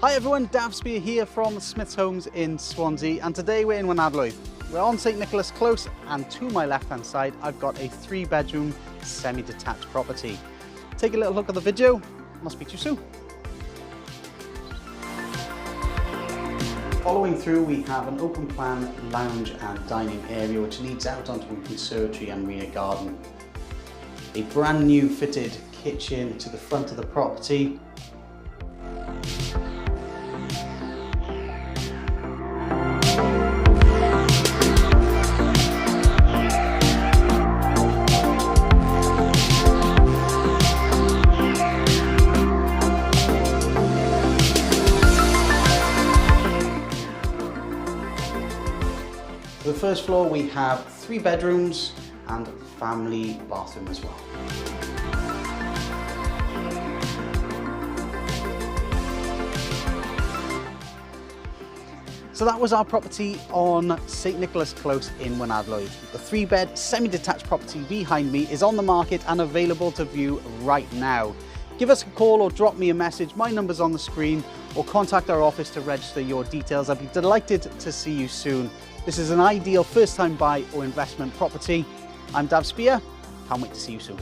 Hi everyone, Dav Spear here from Smith's Homes in Swansea, and today we're in Waunarlwydd. We're on St Nicholas Close, and to my left hand side I've got a 3-bedroom semi-detached property. Take a little look at the video, and I'll speak to you soon. Following through, we have an open plan lounge and dining area which leads out onto a conservatory and rear garden. A brand new fitted kitchen to the front of the property. For the first floor we have 3 bedrooms and family bathroom as well. So that was our property on St Nicholas Close in Waunarlwydd. The 3-bed semi-detached property behind me is on the market and available to view right now. Give us a call or drop me a message, my number's on the screen, or contact our office to register your details. I'd be delighted to see you soon. This is an ideal first-time buy or investment property. I'm Dav Spear, can't wait to see you soon.